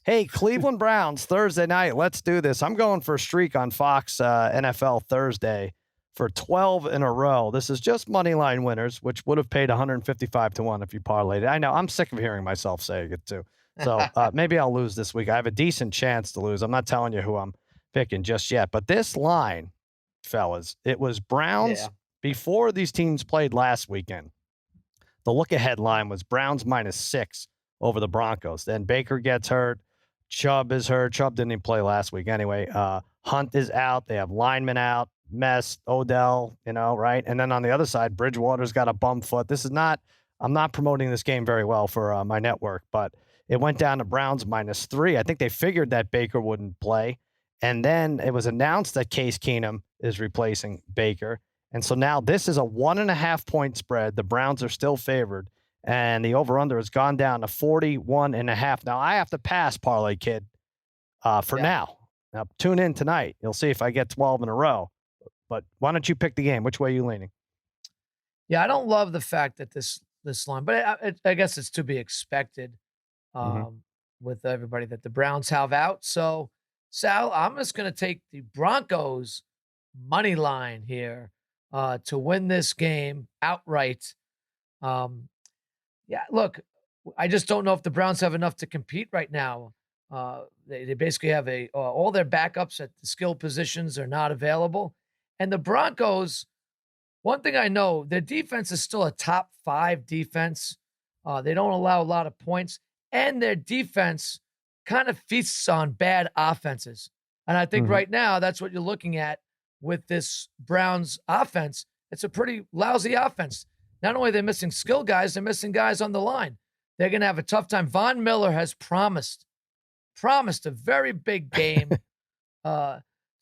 Hey, Cleveland Browns, Thursday night. Let's do this. I'm going for a streak on Fox NFL Thursday for 12 in a row. This is just money line winners, which would have paid 155 to 1 if you parlayed it. I know. I'm sick of hearing myself saying it too. So maybe I'll lose this week. I have a decent chance to lose. I'm not telling you who I'm picking just yet. But this line, fellas, it was Browns before these teams played last weekend. The look-ahead line was Browns -6 over the Broncos. Then Baker gets hurt. Chubb is hurt. Chubb didn't even play last week anyway. Hunt is out. They have linemen out. Mess, Odell, right? And then on the other side, Bridgewater's got a bum foot. I'm not promoting this game very well for my network, but it went down to Browns -3. I think they figured that Baker wouldn't play. And then it was announced that Case Keenum is replacing Baker. And so now this is a 1.5 point spread. The Browns are still favored. And the over-under has gone down to 41.5. Now, I have to pass, Parlay Kid, for now. Now, tune in tonight. You'll see if I get 12 in a row. But why don't you pick the game? Which way are you leaning? Yeah, I don't love the fact that this line, but I guess it's to be expected with everybody that the Browns have out. So, Sal, I'm just going to take the Broncos money line here to win this game outright. Yeah, look, I just don't know if the Browns have enough to compete right now. They basically have all their backups at the skill positions are not available. And the Broncos, one thing I know, their defense is still a top 5 defense. They don't allow a lot of points. And their defense kind of feasts on bad offenses. And I think right now that's what you're looking at with this Browns offense. It's a pretty lousy offense. Not only are they missing skill guys, they're missing guys on the line. They're going to have a tough time. Von Miller has promised a very big game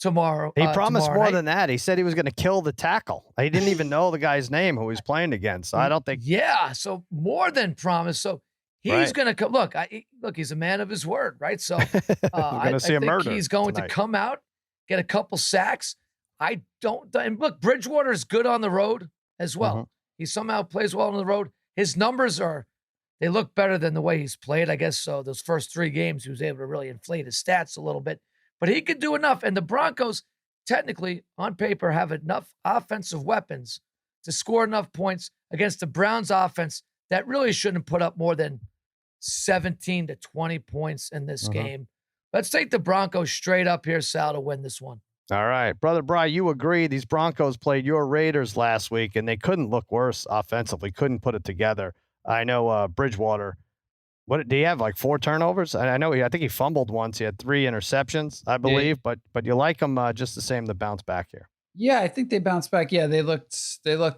tomorrow. He promised tomorrow more night. than that. He said he was going to kill the tackle. He didn't even know the guy's name who he was playing against. So I don't think. Yeah, so more than promise. So he's going to come. Look, he's a man of his word, right? So I think he's going to come out, get a couple sacks. And look, Bridgewater is good on the road as well. He somehow plays well on the road. His numbers they look better than the way he's played, I guess. So those first 3 games, he was able to really inflate his stats a little bit. But he could do enough. And the Broncos, technically, on paper, have enough offensive weapons to score enough points against the Browns offense that really shouldn't put up more than 17 to 20 points in this game. Let's take the Broncos straight up here, Sal, to win this one. All right. Brother Bry, you agree these Broncos played your Raiders last week, and they couldn't look worse offensively, couldn't put it together. I know Bridgewater, what did he have, like 4 turnovers? I think he fumbled once. He had 3 interceptions, I believe, but you like him just the same to bounce back here. Yeah, I think they bounced back. Yeah, they looked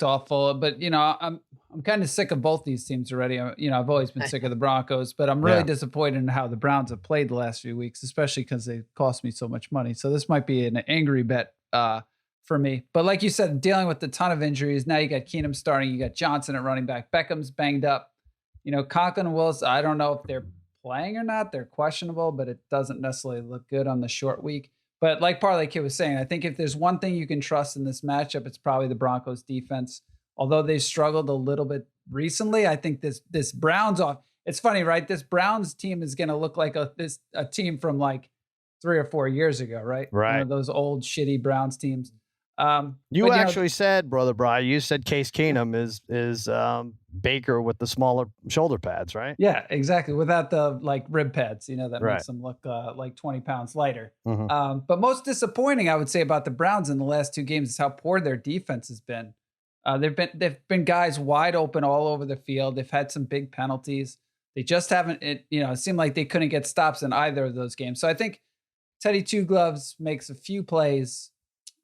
awful, but I'm kind of sick of both these teams already. I've always been sick of the Broncos, but I'm really disappointed in how the Browns have played the last few weeks, especially because they cost me so much money. So this might be an angry bet for me. But like you said, dealing with a ton of injuries. Now you got Keenum starting, you got Johnson at running back, Beckham's banged up. Conklin and Willis, I don't know if they're playing or not. They're questionable, but it doesn't necessarily look good on the short week. But like Parlay Kid was saying, I think if there's one thing you can trust in this matchup, it's probably the Broncos defense. Although they struggled a little bit recently, I think this Browns it's funny, right? This Browns team is going to look like a team from like 3 or 4 years ago, right? Right. One of those old shitty Browns teams. You actually said, Brother Bry, you said Case Keenum is Baker with the smaller shoulder pads, right? Yeah, exactly. Without the like rib pads, that makes them look like 20 pounds lighter. But most disappointing, I would say, about the Browns in the last 2 games is how poor their defense has been. They've been guys wide open all over the field. They've had some big penalties. They just haven't. It seemed like they couldn't get stops in either of those games. So I think Teddy Two Gloves makes a few plays.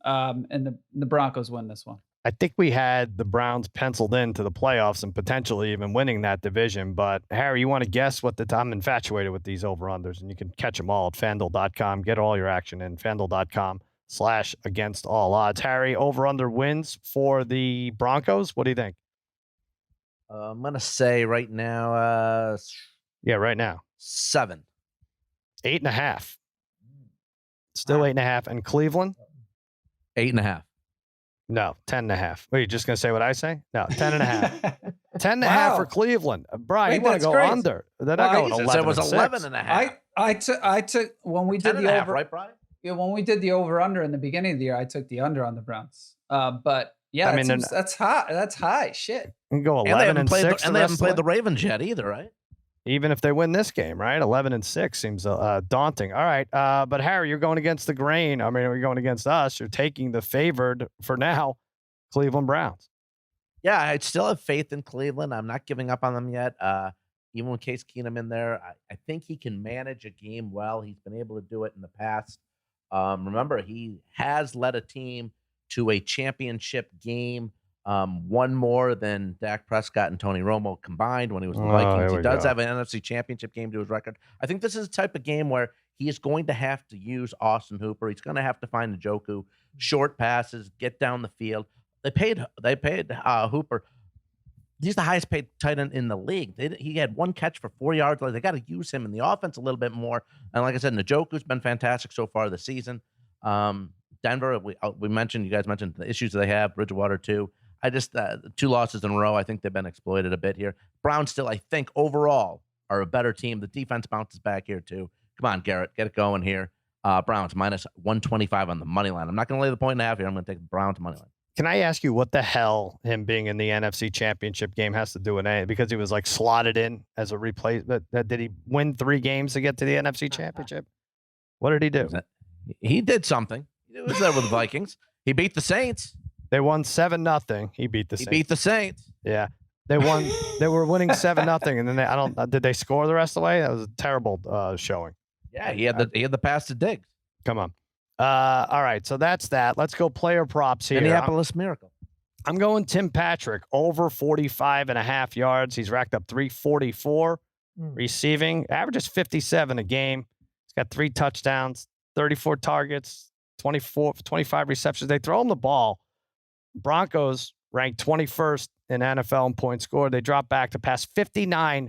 And the Broncos win this one. I think we had the Browns penciled into the playoffs and potentially even winning that division. But, Harry, you want to guess what I'm infatuated with these over-unders, and you can catch them all at FanDuel.com. Get all your action in FanDuel.com/against all odds. Harry, over-under wins for the Broncos. What do you think? I'm going to say right now. Right now. 7. 8.5. Still 8.5. And Cleveland? 8.5. No, 10.5. Wait, you're just going to say what I say? No, 10.5. 10.5 for Cleveland. Brian, you want to go under. They're not going 11. It was 11.5. I took when we did the over, right, Brian? Yeah, when we did the over under in the beginning of the year, I took the under on the Browns. But yeah, I mean, that's high. That's high. Shit. You can go 11-6, and they haven't played the Ravens yet either, right? Even if they win this game, right? 11-6 seems daunting. All right, but Harry, you're going against the grain. I mean, you're going against us. You're taking the favored for now, Cleveland Browns. Yeah, I still have faith in Cleveland. I'm not giving up on them yet. Even with Case Keenum in there, I think he can manage a game well. He's been able to do it in the past. Remember, he has led a team to a championship game, one more than Dak Prescott and Tony Romo combined when he was the Vikings. He does have an NFC championship game to his record. I think this is a type of game where he is going to have to use Austin Hooper. He's going to have to find Njoku, short passes, get down the field. They paid Hooper. He's the highest paid tight end in the league. He had one catch for 4 yards. They got to use him in the offense a little bit more. And like I said, Njoku's been fantastic so far this season. Denver, we mentioned, you guys mentioned the issues that they have. Bridgewater too. I just 2 losses in a row. I think they've been exploited a bit here. Browns still, I think, overall are a better team. The defense bounces back here too. Come on, Garrett, get it going here. Browns minus 125 on the money line. I'm not going to lay the 1.5 here. I'm going to take the Browns money line. Can I ask you what the hell him being in the NFC Championship game has to do with it? Because he was like slotted in as a replacement. Did he win 3 games to get to the NFC Championship? What did he do? He did something. He was there with the Vikings. He beat the Saints. They won 7-0. He beat the Saints. He beat the Saints. Yeah. They won. They were winning 7-0, and then did they score the rest of the way? That was a terrible showing. Yeah, he had the pass to Diggs. Come on. All right, so that's that. Let's go player props here. Minneapolis Miracle. I'm going Tim Patrick over 45.5 yards. He's racked up 344 receiving, averages 57 a game. He's got 3 touchdowns, 34 targets, 25 receptions. They throw him the ball. Broncos ranked 21st in NFL in points scored. They drop back to pass 59%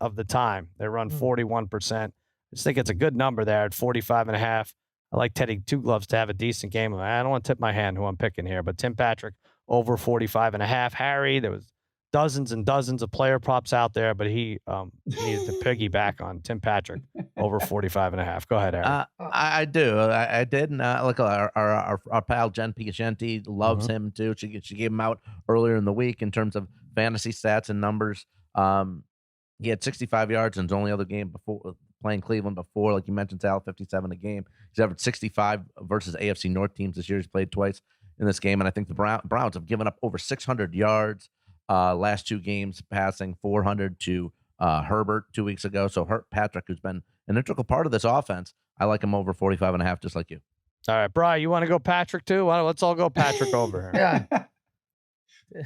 of the time. They run 41%. I just think it's a good number there at 45.5. I like Teddy Two Gloves to have a decent game. I don't want to tip my hand who I'm picking here, but Tim Patrick over 45.5. Harry, there was dozens and dozens of player props out there, but he needed to piggyback on Tim Patrick over 45.5. Go ahead, Harry. I do. I did. Look, our pal Jen Piacenti loves him too. She gave him out earlier in the week in terms of fantasy stats and numbers. He had 65 yards in his only other game before playing Cleveland before, like you mentioned, Sal, 57 a game. He's averaged 65 versus AFC North teams this year. He's played twice in this game, and I think the Browns have given up over 600 yards last 2 games, passing 400 to Herbert 2 weeks ago. So Patrick, who's been an integral part of this offense, I like him over 45.5, just like you. All right, Brian, you want to go Patrick too? Let's all go Patrick over here. Yeah.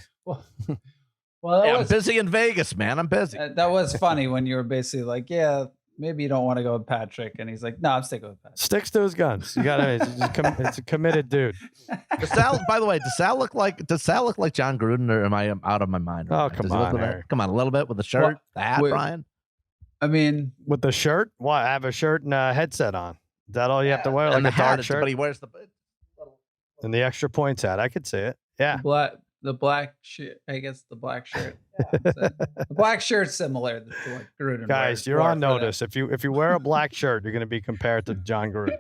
Well, I'm busy in Vegas, man. I'm busy. That was funny when you were basically like, yeah, maybe you don't want to go with Patrick. And he's like, no, I'm sticking with Patrick. Sticks to his guns. You got to, it's a committed dude. By the way, does Sal look like John Gruden, or am I out of my mind? Oh, come on. Come on, a little bit with the shirt, the hat, Brian. I mean, with the shirt? Why? I have a shirt and a headset on. Is that all you have to wear? Like a dark shirt? But he wears the and the extra points hat. I could see it. Yeah. The black shirt, I guess the black shirt. The black shirt's similar to what Gruden. Guys, you're on notice. If you wear a black shirt, you're going to be compared to John Gruden.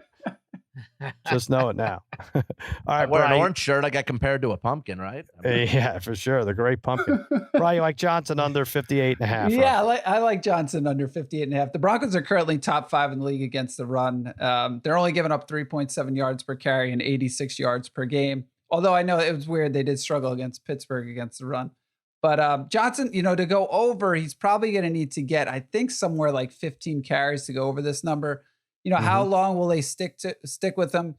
Just know it now. All right, I wear an orange shirt. I got compared to a pumpkin, right? Yeah, for sure. The great pumpkin. Brian, you like Johnson under 58.5? Yeah, I like Johnson under 58.5. The Broncos are currently top 5 in the league against the run. They're only giving up 3.7 yards per carry and 86 yards per game. Although I know it was weird, they did struggle against Pittsburgh against the run. But Johnson, to go over, he's probably going to need to get, I think, somewhere like 15 carries to go over this number. How long will they stick with him?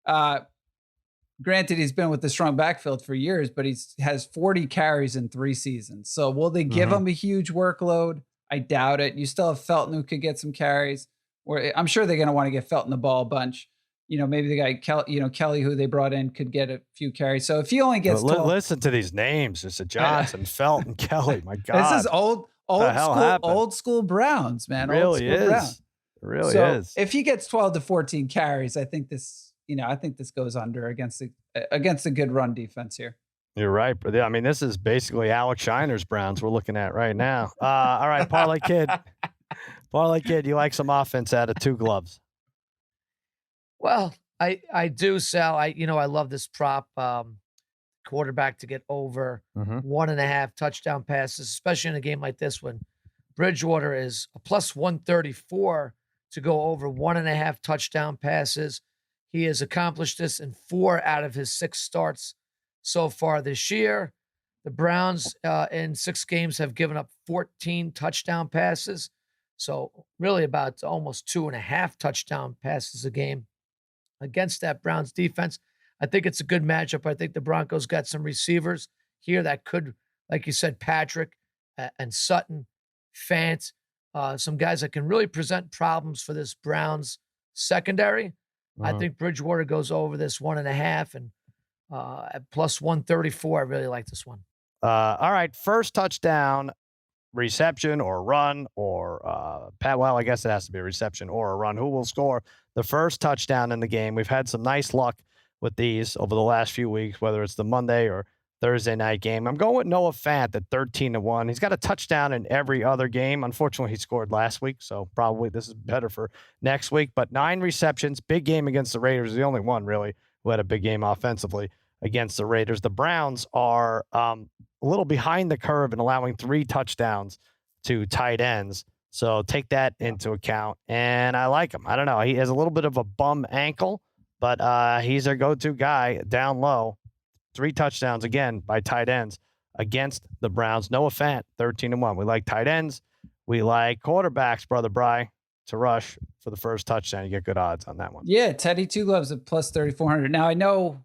Granted, he's been with the strong backfield for years, but he has 40 carries in 3 seasons. So will they give him a huge workload? I doubt it. You still have Felton who could get some carries. Or I'm sure they're going to want to get Felton the ball a bunch. Maybe the guy Kelly, who they brought in, could get a few carries. So if he only gets 12, listen to these names. It's a Johnson, Felton, Kelly. My God, this is old school Browns, man. It really is. Browns. It really is. If he gets 12 to 14 carries, I think this goes under against a good run defense here. You're right, but I mean, this is basically Alex Shiner's Browns we're looking at right now. All right, Parlay Kid. Parlay Kid, you like some offense out of 2 gloves? Well, I do, Sal. I love this prop. Quarterback to get over 1.5 touchdown passes, especially in a game like this when Bridgewater is a plus 134 to go over 1.5 touchdown passes. He has accomplished this in 4 out of his 6 starts so far this year. The Browns in 6 games have given up 14 touchdown passes. So really about almost 2.5 touchdown passes a game against that Browns defense. I think it's a good matchup. I think the Broncos got some receivers here that could, like you said, Patrick and Sutton, Fant, some guys that can really present problems for this Browns secondary. I think Bridgewater goes over this 1.5 and at plus 134. I really like this one. All right. First touchdown, reception or run or well, I guess it has to be a reception or a run. Who will score the first touchdown in the game? We've had some nice luck with these over the last few weeks, whether it's the Monday or Thursday night game. I'm going with Noah Fant at 13-1. He's got a touchdown in every other game. Unfortunately, he scored last week, so probably this is better for next week. But 9 receptions, big game against the Raiders. The only one really who had a big game offensively against the Raiders. The Browns are a little behind the curve in allowing 3 touchdowns to tight ends. So take that into account. And I like him. I don't know. He has a little bit of a bum ankle, but he's a go-to guy down low. 3 touchdowns again by tight ends against the Browns. Noah Fant, 13-1. We like tight ends. We like quarterbacks, Brother Bry, to rush for the first touchdown. You get good odds on that one. Yeah, Teddy Two Gloves at plus 3,400. Now I know,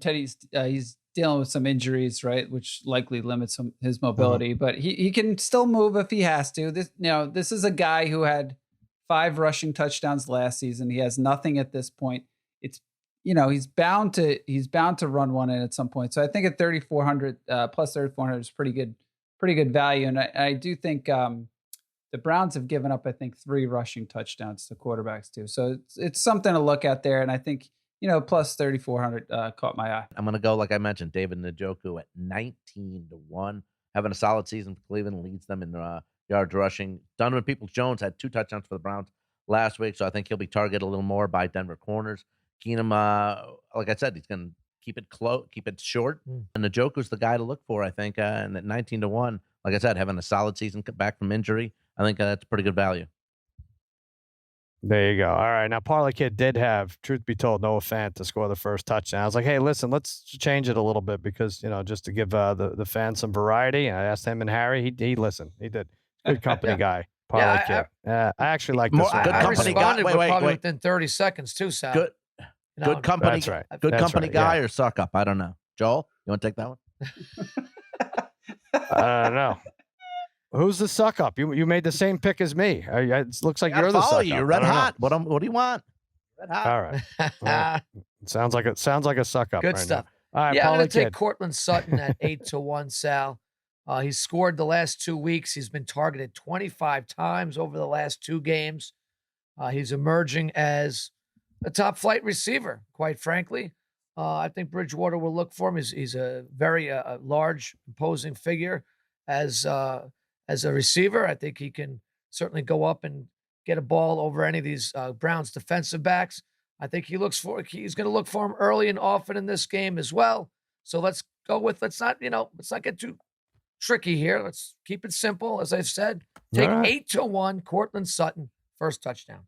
Teddy's he's dealing with some injuries, right, which likely limits his mobility, but he can still move if he has to. This is a guy who had 5 rushing touchdowns last season. He has nothing at this point. It's he's bound to run one in at some point. So I think at 3,400 plus 3,400 is pretty good value. And I do think the Browns have given up, I think, 3 rushing touchdowns to quarterbacks too. So it's something to look at there. And I think plus 3,400 caught my eye. I'm going to go, like I mentioned, David Njoku at 19-1, having a solid season for Cleveland, leads them in yards rushing. Donovan Peoples-Jones had 2 touchdowns for the Browns last week, so I think he'll be targeted a little more by Denver corners. Keenum, like I said, he's going to keep it close, keep it short, and Njoku's the guy to look for, I think. And at 19-1, like I said, having a solid season back from injury, I think that's pretty good value. There you go. All right. Now, Parlay Kid did have, truth be told, Noah Fant to score the first touchdown. I was like, hey, listen, let's change it a little bit because, just to give the fans some variety. And I asked him and Harry. He listened. He did. Good company guy. Parlay Kid. I actually like this one. Good company guy. Wait. Within 30 seconds, too, Sal. Good company. That's right. Good That's company right, guy or suck up. I don't know. Joel, you want to take that one? I don't know. Who's the suck up? You made the same pick as me. It looks like you're the suck up. You're red hot. What do you want? Red hot. All right. Sounds like a suck up. Good right stuff. Now. All right, I'm going to take Cortland Sutton at 8-1, Sal. He's scored the last 2 weeks. He's been targeted 25 times over the last 2 games. He's emerging as a top flight receiver, quite frankly. I think Bridgewater will look for him. He's a very large, imposing figure as a receiver. I think he can certainly go up and get a ball over any of these Browns defensive backs. I think he's going to look for him early and often in this game as well. So let's not get too tricky here. Let's keep it simple. As I've said, take 8-1 Cortland Sutton, first touchdown.